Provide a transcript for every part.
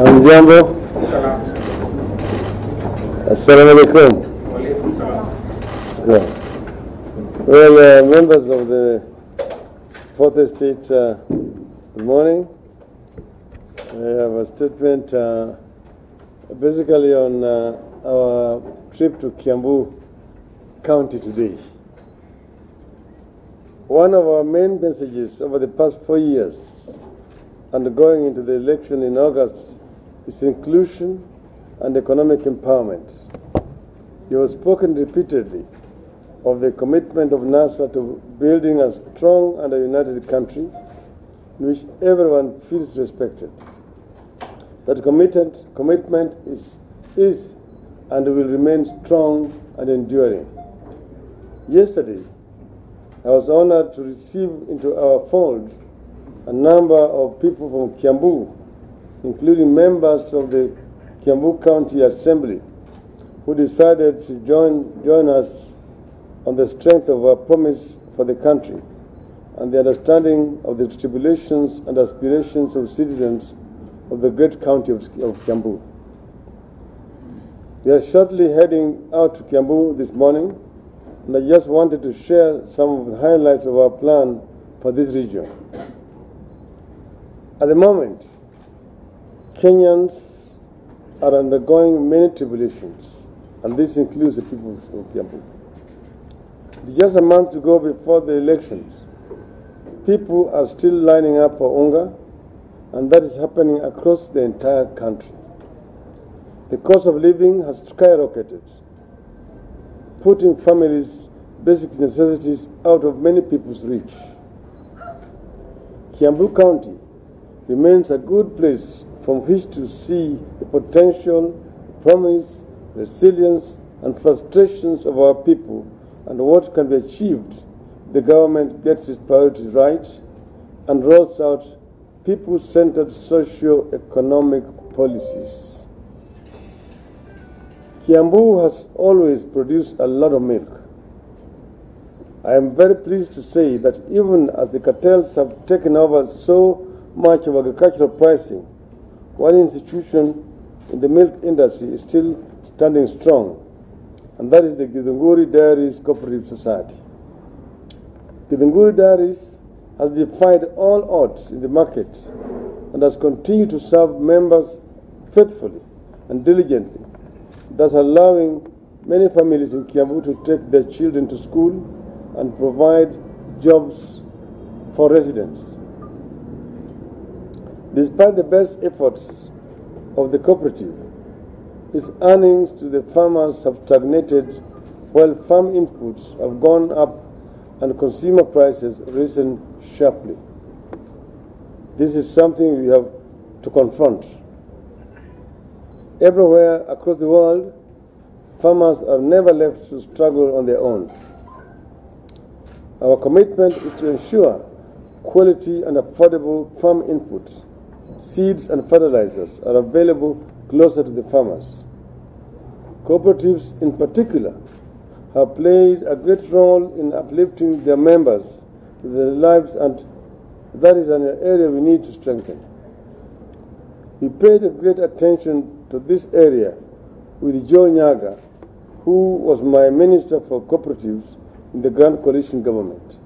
Jambo. Assalamu alaikum. Well, members of the Fourth Estate, good morning. I have a statement basically on our trip to Kiambu County today. One of our main messages over the past 4 years and going into the election in August is inclusion and economic empowerment. You have spoken repeatedly of the commitment of NASA to building a strong and a united country in which everyone feels respected. That commitment is and will remain strong and enduring. Yesterday, I was honored to receive into our fold a number of people from Kiambu, including members of the Kiambu County Assembly, who decided to join us on the strength of our promise for the country and the understanding of the tribulations and aspirations of citizens of the great county of Kiambu. We are shortly heading out to Kiambu this morning, and I just wanted to share some of the highlights of our plan for this region. At the moment, Kenyans are undergoing many tribulations, and this includes the people of Kiambu. Just a month to go before the elections, people are still lining up for unga, and that is happening across the entire country. The cost of living has skyrocketed, putting families' basic necessities out of many people's reach. Kiambu County remains a good place from which to see the potential, promise, resilience, and frustrations of our people and what can be achieved if the government gets its priorities right and rolls out people-centered socio-economic policies. Kiambu has always produced a lot of milk. I am very pleased to say that even as the cartels have taken over so much of agricultural pricing, one institution in the milk industry is still standing strong, and that is the Githunguri Dairies Cooperative Society. Githunguri Dairies has defied all odds in the market and has continued to serve members faithfully and diligently, thus allowing many families in Kiambu to take their children to school and provide jobs for residents. Despite the best efforts of the cooperative, its earnings to the farmers have stagnated while farm inputs have gone up and consumer prices risen sharply. This is something we have to confront. Everywhere across the world, farmers are never left to struggle on their own. Our commitment is to ensure quality and affordable farm inputs, seeds and fertilizers are available closer to the farmers. Cooperatives in particular have played a great role in uplifting their members to their lives, and that is an area we need to strengthen. We paid a great attention to this area with Joe Nyaga, who was my Minister for Cooperatives in the Grand Coalition government.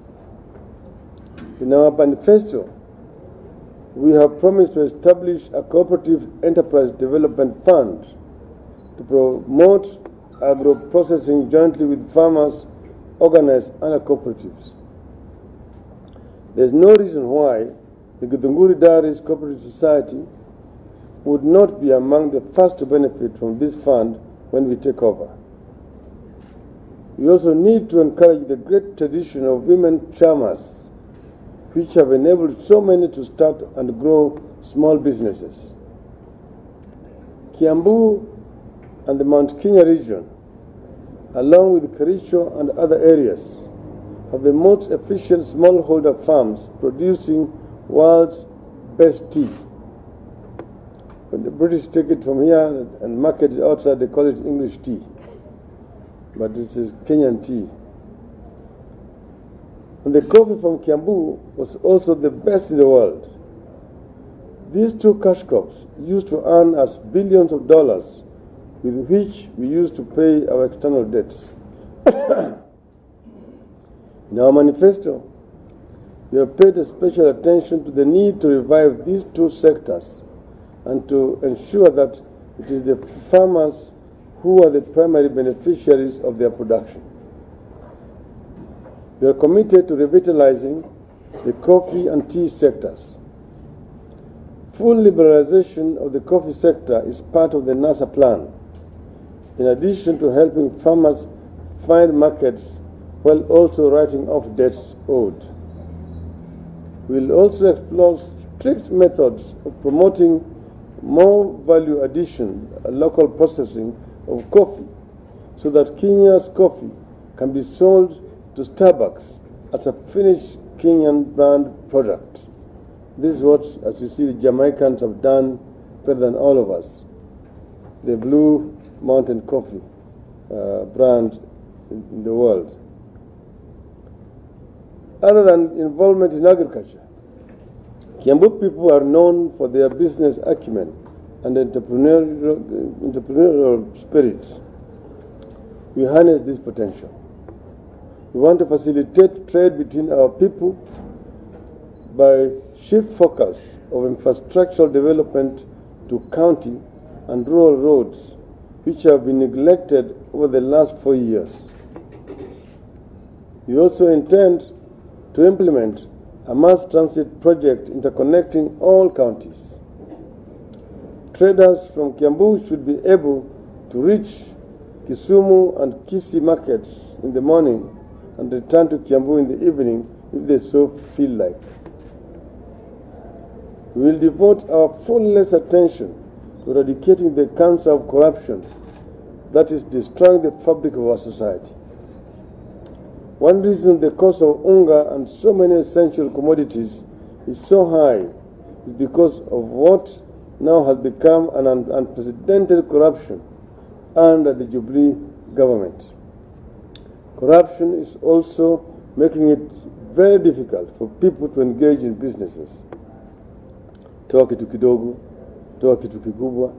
In our manifesto, we have promised to establish a cooperative enterprise development fund to promote agro-processing jointly with farmers organized under cooperatives. There is no reason why the Githunguri Dairies Cooperative Society would not be among the first to benefit from this fund when we take over. We also need to encourage the great tradition of women farmers, which have enabled so many to start and grow small businesses. Kiambu and the Mount Kenya region, along with Kericho and other areas, have the most efficient smallholder farms producing world's best tea. When the British take it from here and market it outside, they call it English tea, but this is Kenyan tea. And the coffee from Kiambu was also the best in the world. These two cash crops used to earn us billions of dollars with which we used to pay our external debts. In our manifesto, we have paid special attention to the need to revive these two sectors and to ensure that it is the farmers who are the primary beneficiaries of their production. We are committed to revitalizing the coffee and tea sectors. Full liberalization of the coffee sector is part of the NASA plan, in addition to helping farmers find markets while also writing off debts owed. We will also explore strict methods of promoting more value addition and local processing of coffee so that Kenya's coffee can be sold to Starbucks as a finished Kenyan brand product. This is what, as you see, the Jamaicans have done better than all of us. The Blue Mountain Coffee brand in the world. Other than involvement in agriculture, Kiambu people are known for their business acumen and entrepreneurial spirit. We harness this potential. We want to facilitate trade between our people by shift focus of infrastructural development to county and rural roads, which have been neglected over the last 4 years. We also intend to implement a mass transit project interconnecting all counties. Traders from Kiambu should be able to reach Kisumu and Kisii markets in the morning and return to Kiambu in the evening if they so feel like. We will devote our fullest attention to eradicating the cancer of corruption that is destroying the fabric of our society. One reason the cost of unga and so many essential commodities is so high is because of what now has become an unprecedented corruption under the Jubilee government. Corruption is also making it very difficult for people to engage in businesses. Toa kitu kidogo, toa kitu kikubwa,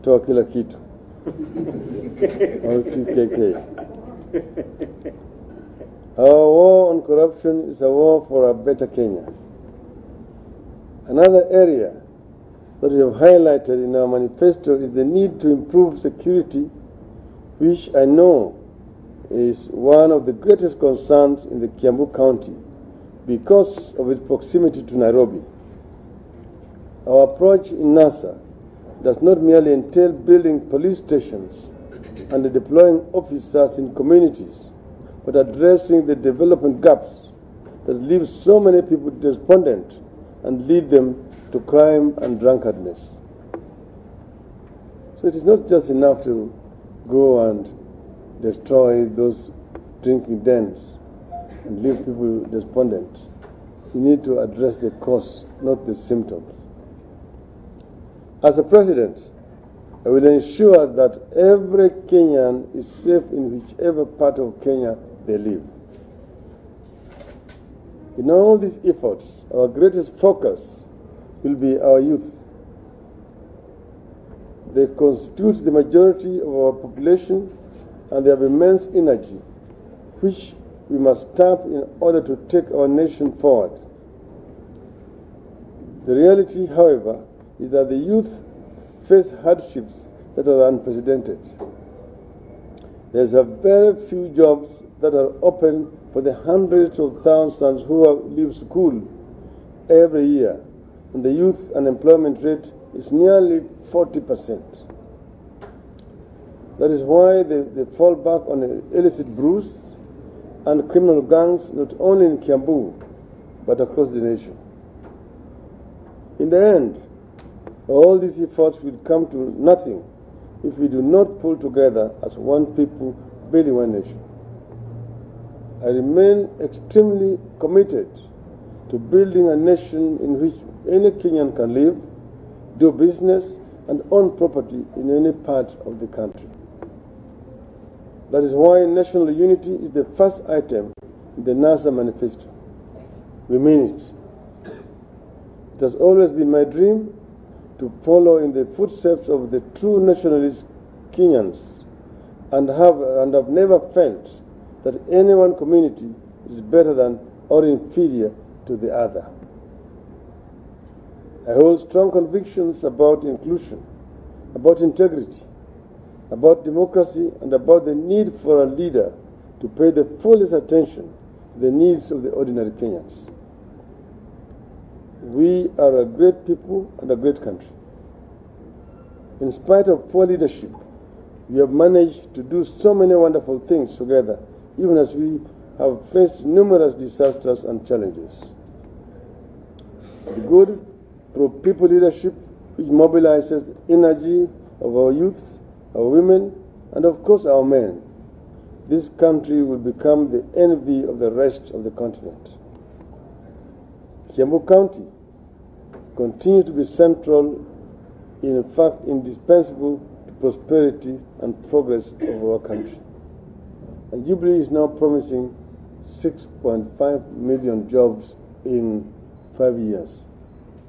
toa kila kitu. All TKK. Our war on corruption is a war for a better Kenya. Another area that we have highlighted in our manifesto is the need to improve security, which I know is one of the greatest concerns in the Kiambu County because of its proximity to Nairobi. Our approach in NASA does not merely entail building police stations and deploying officers in communities, but addressing the development gaps that leave so many people despondent and lead them to crime and drunkardness. So it is not just enough to go and destroy those drinking dens and leave people despondent. You need to address the cause, not the symptoms. As a president, I will ensure that every Kenyan is safe in whichever part of Kenya they live. In all these efforts, our greatest focus will be our youth. They constitute the majority of our population and they have immense energy, which we must tap in order to take our nation forward. The reality, however, is that the youth face hardships that are unprecedented. There's a very few jobs that are open for the hundreds of thousands who leave school every year, and the youth unemployment rate is nearly 40%. That is why they fall back on illicit brews and criminal gangs, not only in Kiambu, but across the nation. In the end, all these efforts will come to nothing if we do not pull together as one people, building one nation. I remain extremely committed to building a nation in which any Kenyan can live, do business, and own property in any part of the country. That is why national unity is the first item in the NASA manifesto. We mean it. It has always been my dream to follow in the footsteps of the true nationalist Kenyans and have never felt that any one community is better than or inferior to the other. I hold strong convictions about inclusion, about integrity, about democracy, and about the need for a leader to pay the fullest attention to the needs of the ordinary Kenyans. We are a great people and a great country. In spite of poor leadership, we have managed to do so many wonderful things together, even as we have faced numerous disasters and challenges. The good pro-people leadership, which mobilizes energy of our youth, our women, and of course our men, this country will become the envy of the rest of the continent. Kiambu County continues to be central, in fact indispensable to prosperity and progress of our country. And Jubilee is now promising 6.5 million jobs in 5 years,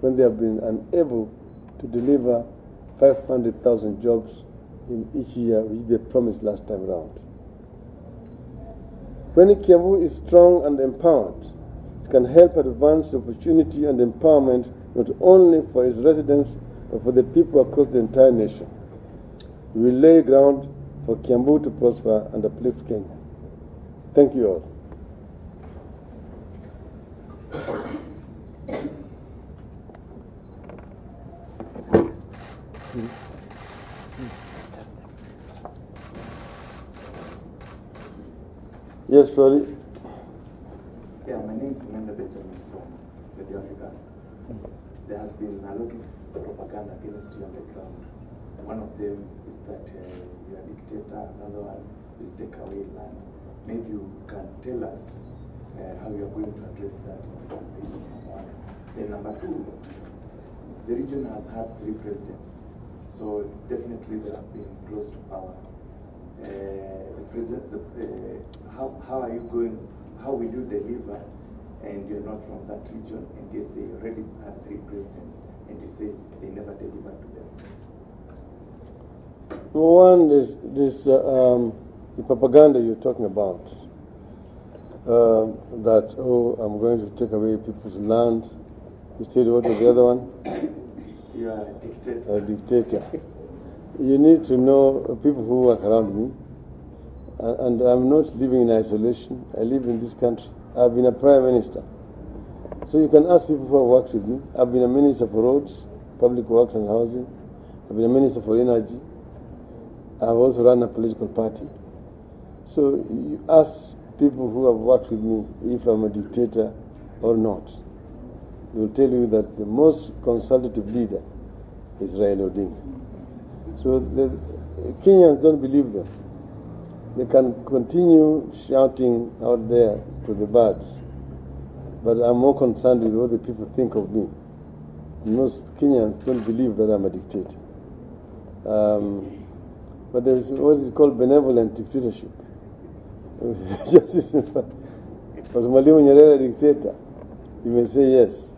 when they have been unable to deliver 500,000 jobs in each year, which they promised last time around. When Kiambu is strong and empowered, it can help advance opportunity and empowerment not only for its residents, but for the people across the entire nation. We will lay ground for Kiambu to prosper and uplift Kenya. Thank you all. Yes, sorry. Yeah, my name is Leader Benjamin from Radio Africa. There has been a lot of propaganda against you on the ground. One of them is that you're a dictator, another one will take away land. Maybe you can tell us how you are going to address that in the campaigns, number one. Then number two, the region has had 3 presidents, so definitely they have been close to power. How will you deliver, and you're not from that region, and yet they already had 3 presidents, and you say they never delivered to them? One is this the propaganda you're talking about, that, oh, I'm going to take away people's land. You said, what was the other one? You are a dictator. A dictator. You need to know people who work around me. And I'm not living in isolation. I live in this country. I've been a prime minister. So you can ask people who have worked with me. I've been a minister for roads, public works and housing. I've been a minister for energy. I've also run a political party. So you ask people who have worked with me if I'm a dictator or not. They will tell you that the most consultative leader is Raila Odinga. So the Kenyans don't believe them. They can continue shouting out there to the birds, but I'm more concerned with what the people think of me. And most Kenyans don't believe that I'm a dictator. But there's what is called benevolent dictatorship. Was Mwalimu Nyerere a dictator? You may say yes,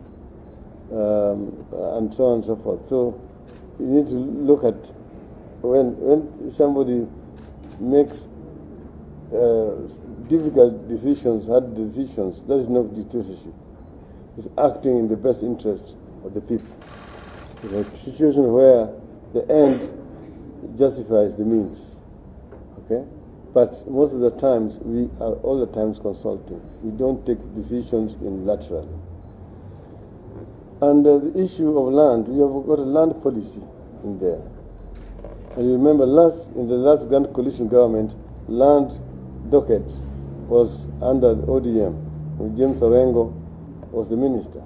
and so on and so forth. So you need to look at when somebody makes difficult decisions, hard decisions, that is not dictatorship. It's acting in the best interest of the people. It's a situation where the end justifies the means. Okay? But most of the times, we are all the times consulting. We don't take decisions unilaterally. And the issue of land, we have got a land policy in there. And you remember in the last Grand Coalition government, land docket was under the ODM, when James Orengo was the minister.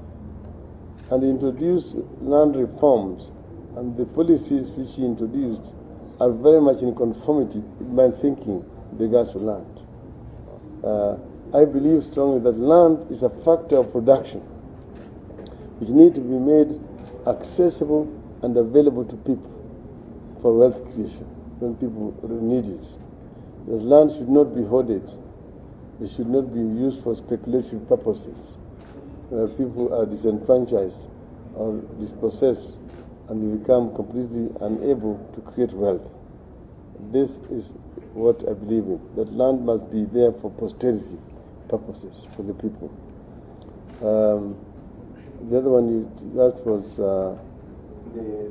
And he introduced land reforms, and the policies which he introduced are very much in conformity with my thinking with regards to land. I believe strongly that land is a factor of production which need to be made accessible and available to people for wealth creation when people need it. The land should not be hoarded. It should not be used for speculative purposes, where people are disenfranchised or dispossessed and you become completely unable to create wealth. This is what I believe in, that land must be there for posterity purposes, for the people. The other one you asked was... the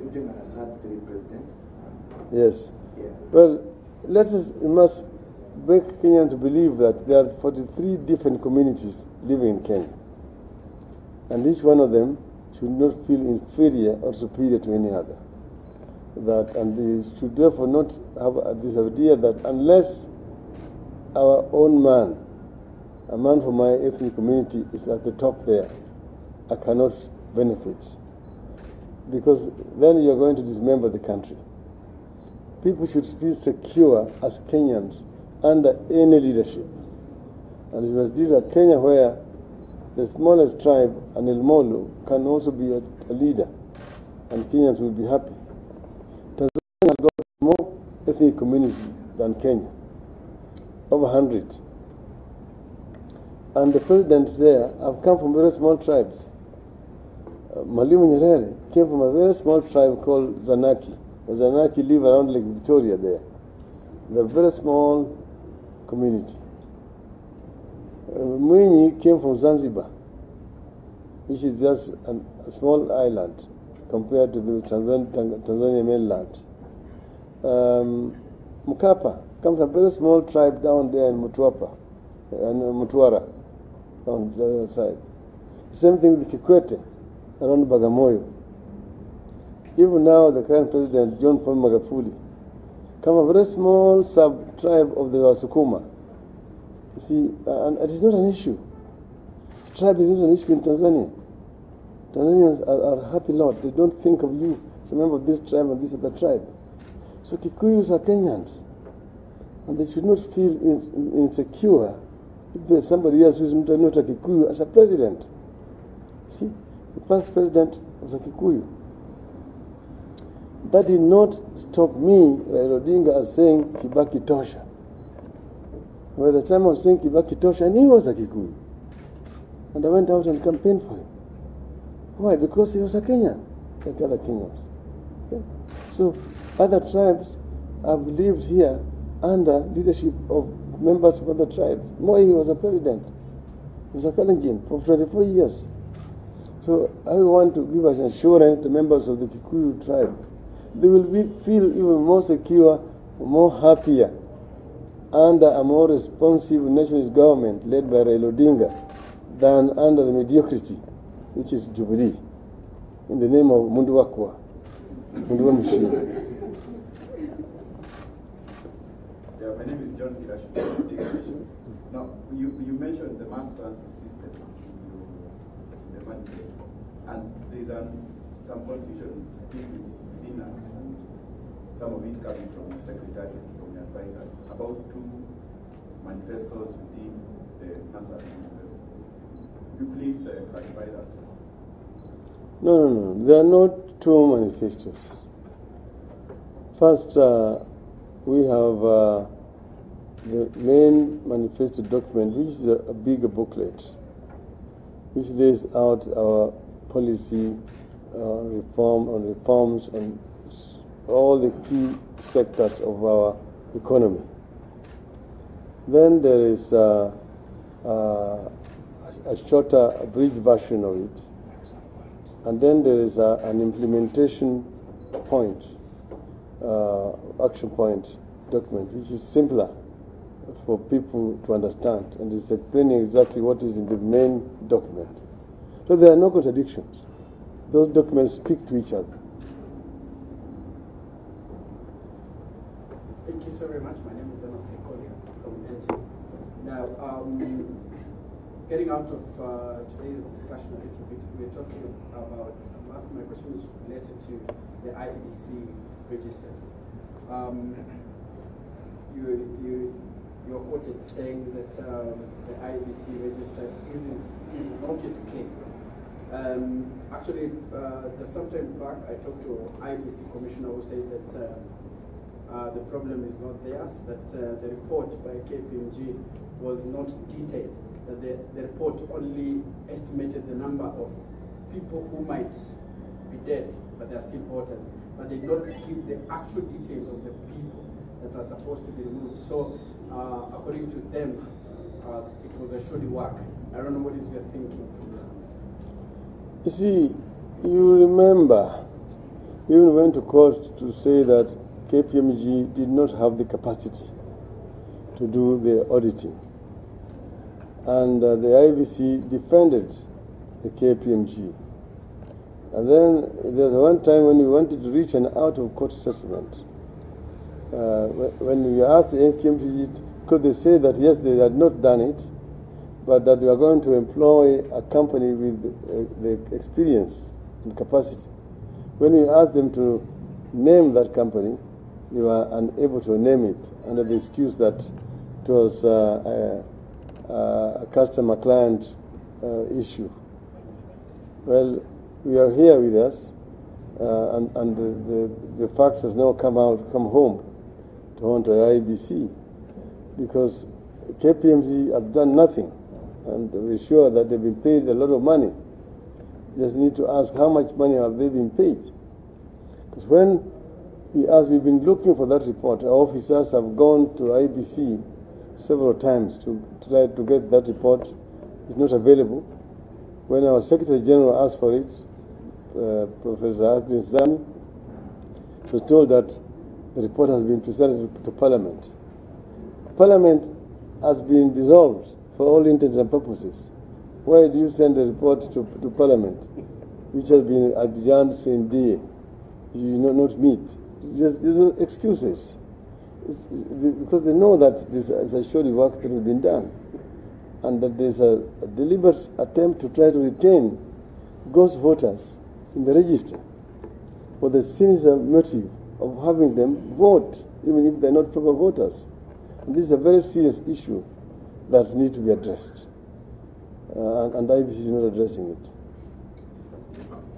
region has had 3 presidents. Yes. Yeah. Well, we must make Kenyans to believe that there are 43 different communities living in Kenya. And each one of them should not feel inferior or superior to any other. And they should therefore not have this idea that unless our own man, a man from my ethnic community, is at the top there, I cannot benefit. Because then you are going to dismember the country. People should feel secure as Kenyans under any leadership. And we must lead a Kenya where the smallest tribe, an Molo, can also be a leader, and Kenyans will be happy. Tanzania has got more ethnic communities than Kenya, over 100. And the presidents there have come from very small tribes. Mwalimu Nyerere came from a very small tribe called Zanaki. The Zanaki live around Lake Victoria there. They're a very small community. Mwinyi came from Zanzibar, which is just a small island compared to the Tanzania mainland. Mkapa comes from a very small tribe down there in Mtwapa, and Mtwara, on the other side. Same thing with Kikwete, around Bagamoyo. Even now, the current president, John Paul Magufuli, comes from a very small sub-tribe of the Wasukuma. You see, and it is not an issue. Tribe is not an issue in Tanzania. Tanzanians are a happy lot. They don't think of you as a member of this tribe and this other tribe. So Kikuyus are Kenyans. And they should not feel insecure if there's somebody else who is not a Kikuyu as a president. See, the past president was a Kikuyu. That did not stop me, Raila Odinga, as saying Kibaki Tosha. By the time I was saying Kibaki Tosha, I knew he was a Kikuyu. And I went out and campaigned for him. Why? Because he was a Kenyan, like other Kenyans. Okay? So other tribes have lived here under leadership of members of other tribes. Moi was a president. He was a Kalenjin for 24 years. So I want to give an assurance to members of the Kikuyu tribe. They will feel even more secure, more happier, under a more responsive nationalist government led by Raila Odinga than under the mediocrity, which is Jubilee, in the name of Mundu Wakwa, Mundu Wamushi. Yeah, my name is John Kirashi. Now, you mentioned the mass transit system in the manifesto, and there is some confusion within us, some of it coming from the secretary, from the advisors, about 2 manifestos within the NASA manifesto. Could you please clarify that? No. There are not 2 manifestos. First, we have the main manifesto document, which is a bigger booklet, which lays out our policy reforms on all the key sectors of our economy. Then there is a shorter, abridged version of it. And then there is an implementation point, action point document, which is simpler for people to understand, and it's explaining exactly what is in the main document. So there are no contradictions. Those documents speak to each other. Thank you so very much. My name is Enoch Sekolia from NT. Now, getting out of today's discussion a little bit, we're talking about, my question is related to the IEBC register. You're quoted saying that the IEBC register is not yet clean. Actually, some time back, I talked to IEBC commissioner who said that the problem is not theirs, that the report by KPMG was not detailed, that the report only estimated the number of people who might be dead, but they are still voters. But they don't give the actual details of the people that are supposed to be removed. So, according to them, it was a shoddy work. I don't know what is your thinking from that. You see, you remember, we even went to court to say that KPMG did not have the capacity to do the auditing. And the IEBC defended the KPMG. And then there's one time when we wanted to reach an out-of-court settlement. When we asked the KPMG, could they say that yes, they had not done it, but that we are going to employ a company with the experience and capacity. When we asked them to name that company, they were unable to name it under the excuse that it was a customer-client issue. Well, we are here with us, and the facts has now come home to haunt the IEBC, because KPMG have done nothing, and we're sure that they've been paid a lot of money. Just need to ask how much money have they been paid. Because when we've been looking for that report, our officers have gone to IEBC several times to try to get that report. It's not available. When our Secretary General asked for it, Professor Zani, was told that the report has been presented to Parliament. Parliament has been dissolved for all intents and purposes. Why do you send a report to Parliament, which has been adjourned same day? You not meet. Just excuses. Because they know that this is a shoddy work that has been done, and that there's a deliberate attempt to try to retain ghost voters in the register for the sinister motive of having them vote, even if they're not proper voters. And this is a very serious issue that needs to be addressed. And IEBC is not addressing it.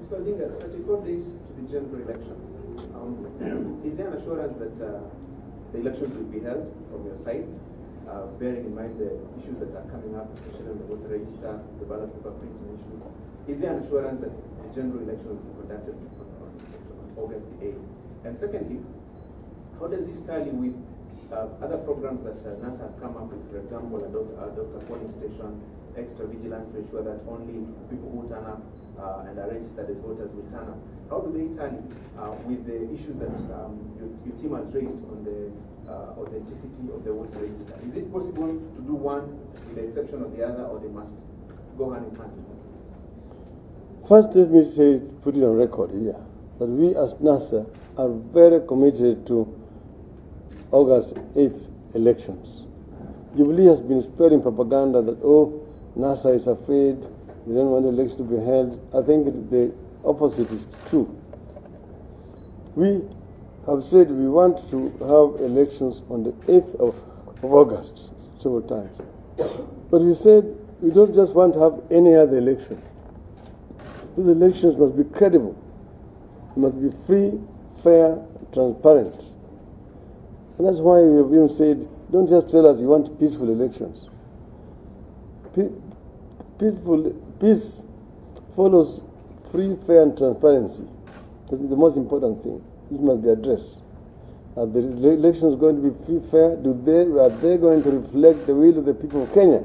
Mr. Odinga, 34 days to the general election. Is there an assurance that the elections will be held from your side, bearing in mind the issues that are coming up, especially on the voter register, the ballot paper printing issues? Is there an assurance that the general election will be conducted on August the 8th? And secondly, how does this tally with other programs that NASA has come up with, for example, a doctor polling station, extra vigilance to ensure that only people who turn up and are registered as voters will turn up? How do they tally with the issues that your team has raised on the authenticity of the voter register? Is it possible to do one with the exception of the other, or they must go hand in hand? First, let me say, put it on record here, that we as NASA are very committed to August 8th elections. Jubilee has been spreading propaganda that, oh, NASA is afraid, they don't want the election to be held. I think the opposite is true. We have said we want to have elections on the 8th of August several times. But we said we don't just want to have any other election. These elections must be credible. They must be free, fair, transparent. And that's why we have even said, don't just tell us you want peaceful elections. Peace follows free, fair, and transparency. That's the most important thing. It must be addressed. Are the elections going to be free, fair? Are they going to reflect the will of the people of Kenya?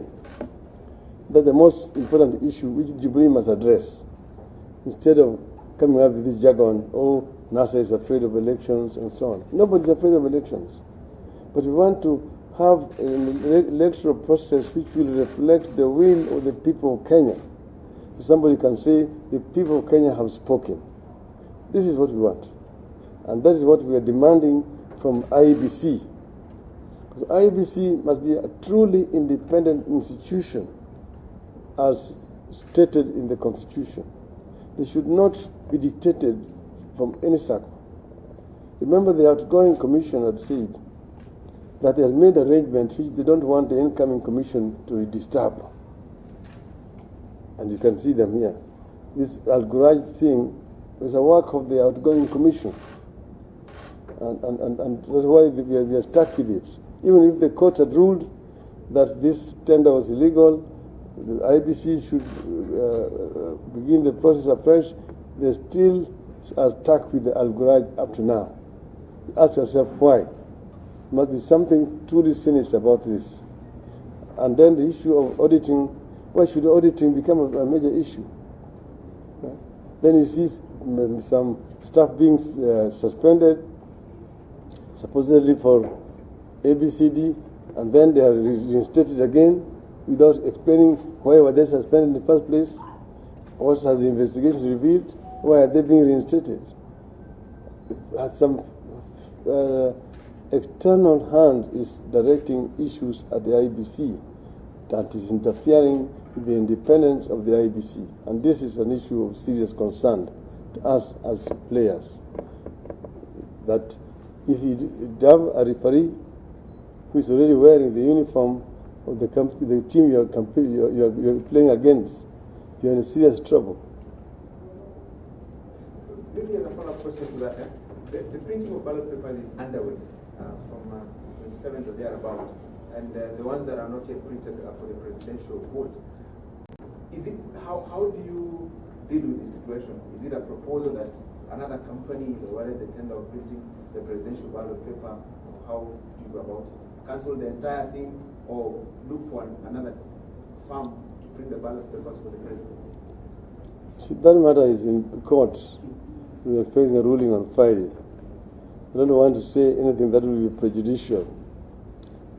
That's the most important issue which Jubilee must address. Instead of coming up with this jargon, oh, NASA is afraid of elections and so on. Nobody's afraid of elections. But we want to have an electoral process which will reflect the will of the people of Kenya. Somebody can say, the people of Kenya have spoken. This is what we want. And that is what we are demanding from IEBC. Because IEBC must be a truly independent institution as stated in the Constitution. They should not be dictated from any circle. Remember, the outgoing commission had said that they had made arrangements which they don't want the incoming commission to disturb. And you can see them here. This Al-Ghuraj thing was a work of the outgoing commission. And that's why we are stuck with it. Even if the court had ruled that this tender was illegal, the IEBC should begin the process afresh, they still are stuck with the Al-Ghuraj up to now. Ask yourself why. There must be something truly sinister about this. And then the issue of auditing, why should auditing become a major issue? Then you see some staff being suspended, supposedly for ABCD, and then they are reinstated again without explaining why were they suspended in the first place, what has the investigation revealed, why are they being reinstated. Some external hand is directing issues at the IEBC that is interfering with the independence of the IEBC. And this is an issue of serious concern to us as players. That if you have a referee who is already wearing the uniform of the team you're playing against, you're in serious trouble. Maybe as a follow-up question to that, the printing of ballot papers is underway from 27th or thereabout, and the ones that are not yet printed for the presidential vote. Is it how do you deal with the situation? Is it a proposal that another company is awarded the tender of printing the presidential ballot paper? How do you go about it? Cancel the entire thing, or look for another firm to print the ballot papers for the presidency? See, that matter is in court. We are expecting a ruling on Friday. I don't want to say anything that will be prejudicial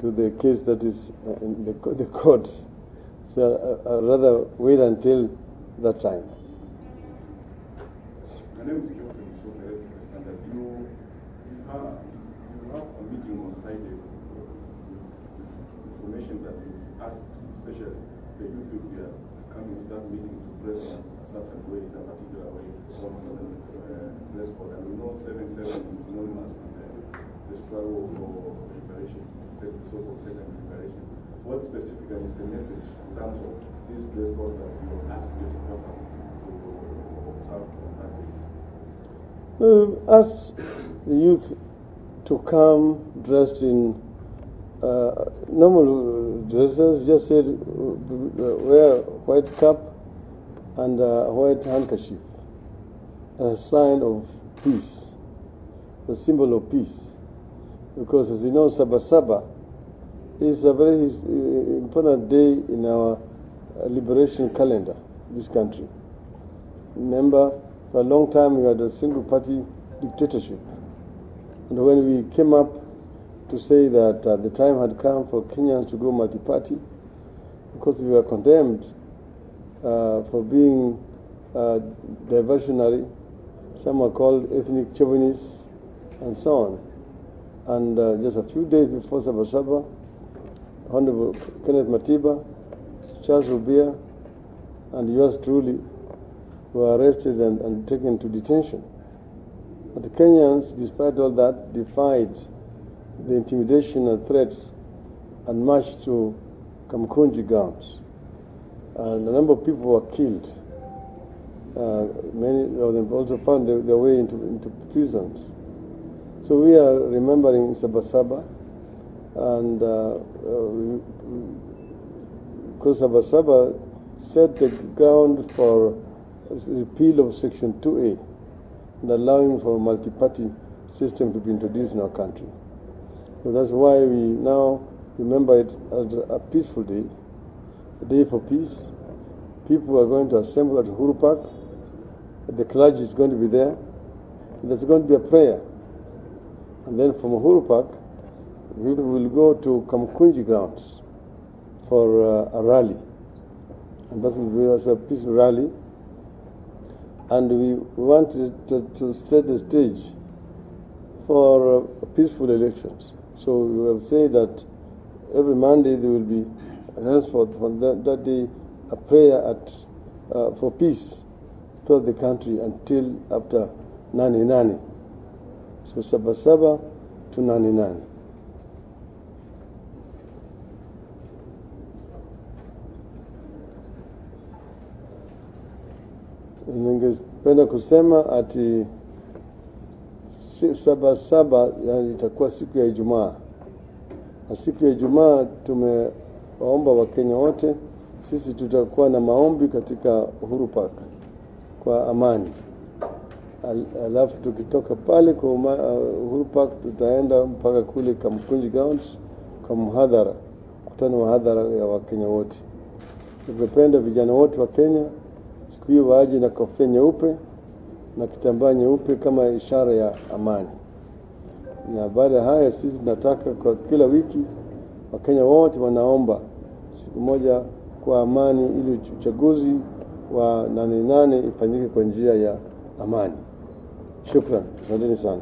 to the case that is in the courts. So I'd rather wait until that time. My name is Kiambu. You have a meeting on Friday. Information that you asked, especially the youth people here, coming to that meeting to press a certain way, in a particular way, from certain press code. And we know 7-7 is synonymous with the struggle for liberation, so-called second liberation. What specifically is the message in terms of this press code that you ask your supporters to observe on that day? We've asked the youth to come dressed in normal dresses. Just said wear white cap and a white handkerchief, a sign of peace, a symbol of peace. Because as you know, Sabasaba is a very important day in our liberation calendar, this country. Remember, for a long time we had a single party dictatorship. And when we came up to say that the time had come for Kenyans to go multi-party, because we were condemned for being diversionary, some were called ethnic chauvinists, and so on. And just a few days before Sabasaba, Honorable Kenneth Matiba, Charles Rubia, and yours truly were arrested and taken to detention. But the Kenyans, despite all that, defied the intimidation and threats and marched to Kamkunji grounds. And a number of people were killed. Many of them also found their way into prisons. So we are remembering Sabasaba, and because Sabasaba set the ground for repeal of Section 2A and allowing for a multi-party system to be introduced in our country. So that's why we now remember it as a peaceful day, a day for peace. People are going to assemble at Uhuru Park. The clergy is going to be there. There's going to be a prayer. And then from Uhuru Park, we will go to Kamkunji grounds for a rally. And that will be also a peaceful rally. And we want to set the stage for peaceful elections. So we have said that every Monday there will be, henceforth from that day, a prayer for peace throughout the country until after Nani Nani. So Sabasaba to Nani Nani. Ningependa kusema ati Sabasaba yani itakuwa siku ya Ijumaa. Na siku ya Ijumaa tumewaomba Wakenya wote, sisi tutakuwa na maombi katika Uhuru Park kwa amani. alafu tukitoka pale kwa Uhuru Park tutaenda mpaka kule Kamkunji Grounds kwa mhadhara, mkutano wa hadhara ya Wakenya wote. Tungependa vijana wote wa Kenya siku hiyo waje na kofia nyeupe na kitambaa nyeupe kama ishara ya amani. Na baada haya sisi tunataka kwa kila wiki Wakenya wote wanaomba siku moja kwa amani ili uchaguzi wa 8 ifanyike kwa njia ya amani. Shukran. Asanteni sana.